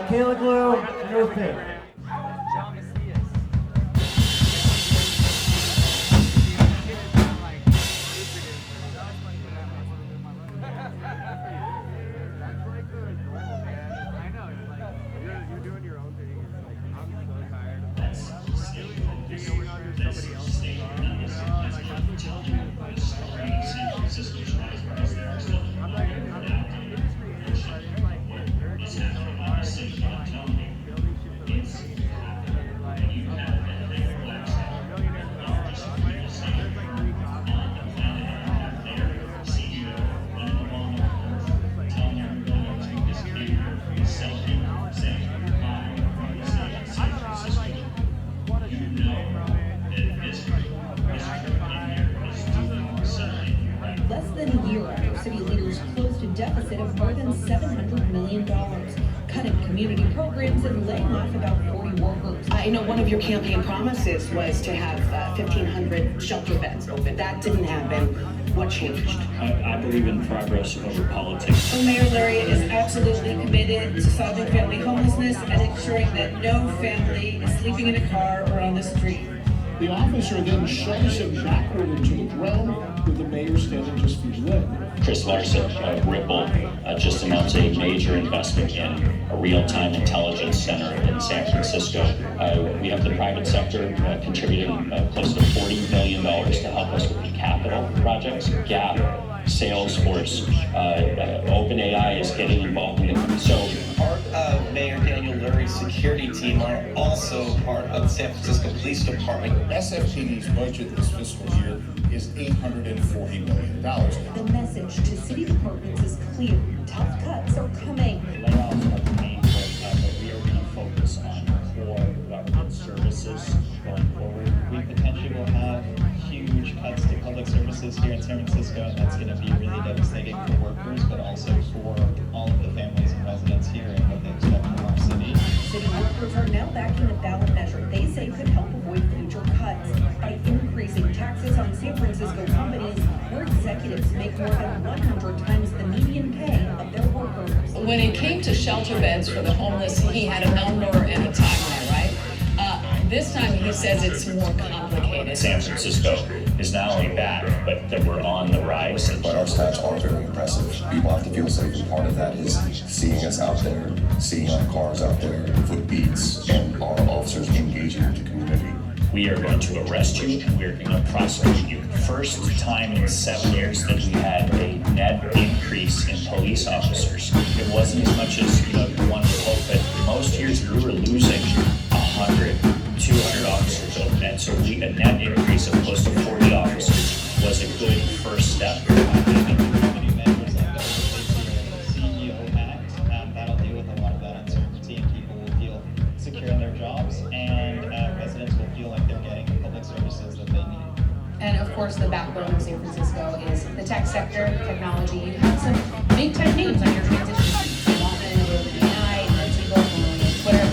Kayla Glue, no pick. Less than a year after city leaders closed a deficit of more than $700 million, cutting community programs and laying off about 40 workers. I know one of your campaign promises was to have 1,500 shelter beds open. That didn't happen. What changed? I believe in progress over politics. So Mayor Luria is absolutely committed to solving family homelessness and ensuring that no family is sleeping in a car or on the street. The officer then shoves him backward into the ground with the mayor standing just feet away. Chris Larson, Ripple, just announced a major investment in a real-time intelligence center in San Francisco. We have the private sector contributing close to $40 million to help us with the capital projects. Gap, Salesforce, OpenAI is getting involved in it. So part of Mayor Daniel Lurie's security team are also part of the San Francisco Police Department. SFPD's budget this fiscal year is $840 million. The message to city departments is clear. Tough cuts are coming. Layoffs are the main focus, but we are going to focus on core government services going forward. We potentially will have huge cuts to public services here in San Francisco, and that's going to be really devastating for workers, but also for all of the families and residents here and what they expect from our city. City workers are now backing a ballot measure they say could help avoid future cuts by increasing taxes on San Francisco companies where executives make more than 100 times the median pay of their workers. When it came to shelter beds for the homeless, he had a number and a timeline, right? This time he says it's more complicated. San Francisco is not only back, but that we're on the rise. But our stats are very impressive. People have to feel safe, and part of that is seeing us out there, seeing our cars out there, foot beats, and our officers engaging with the community. We are going to arrest you and we are going to prosecute you. First time in 7 years that we had a net increase in police officers. It wasn't as much as one would hope, but most years we were losing 100, 200 officers, and so a net increase of close to 40 officers was a good first step. Community members like the CEO Act, that'll deal with a lot of that uncertainty, and people will feel secure in their jobs, and residents will feel like they're getting the public services that they need. And of course, the backbone of San Francisco is the tech sector, technology. You have some big tech names on your transition. OpenAI, Twitter.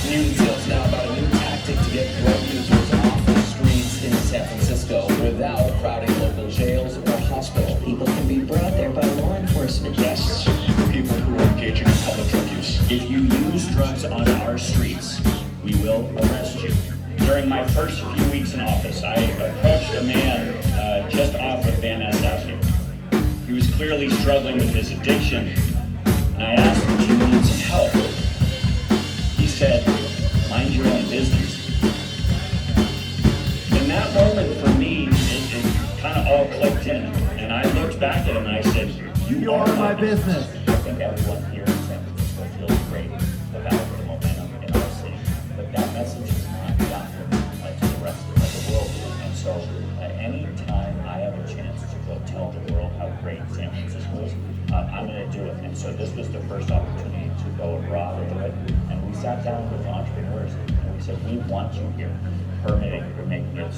New details now about a new tactic to get drug users off the streets in San Francisco without crowding local jails or hospitals. People can be brought there by law enforcement. Yes, people who are engaging in public drug use. If you use drugs on our streets, we will arrest you. During my first few weeks in office, I approached a man just off of Van Ness Avenue. He was clearly struggling with his addiction, and I asked him, "Do you need some help?" He said, "Mind your own business." In that moment, for me, it kind of all clicked in, and I looked back at him and I said, "You are my business." I think everyone here in San Francisco feels great about the momentum in our city, but that message is not gotten to the rest of the world. And so, anytime I have a chance to go tell the world how great San Francisco is, I'm going to do it. And so this was the first opportunity to go abroad and do it. And we sat down with entrepreneurs and we said, "We want you here." Permitting, we're making it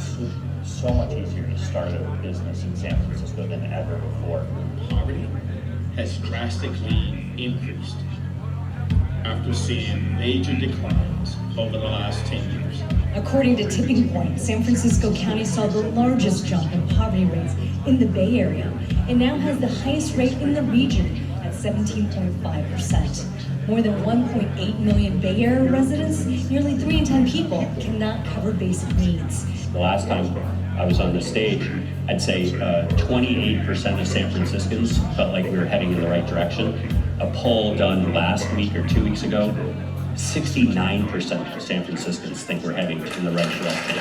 so much easier to start a business in San Francisco than ever before. Poverty has drastically increased after seeing major declines over the last 10 years. According to Tipping Point, San Francisco County saw the largest jump in poverty rates in the Bay Area and now has the highest rate in the region at 17.5%. More than 1.8 million Bay Area residents, nearly 3 in 10 people, cannot cover basic needs. The last time I was on the stage, I'd say 28% of San Franciscans felt like we were heading in the right direction. A poll done last week or 2 weeks ago, 69% of San Franciscans think we're heading in the right direction.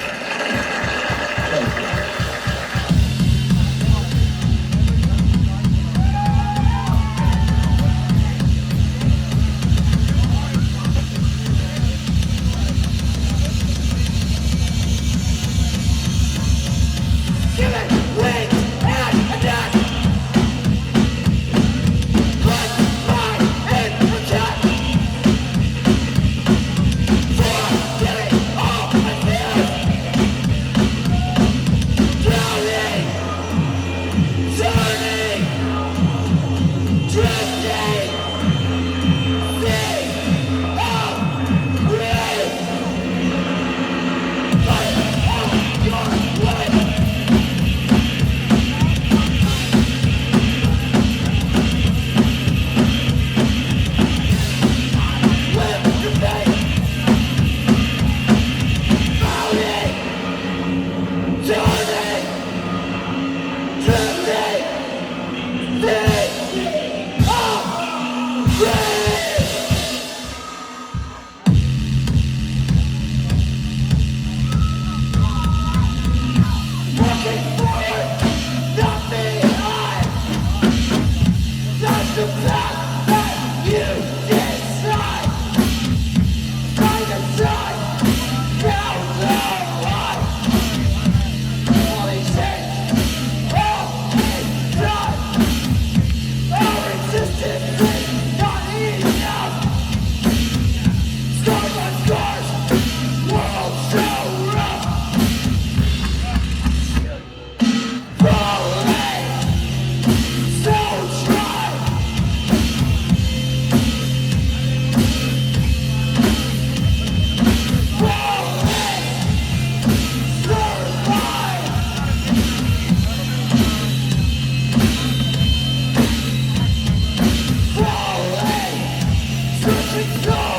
Searching for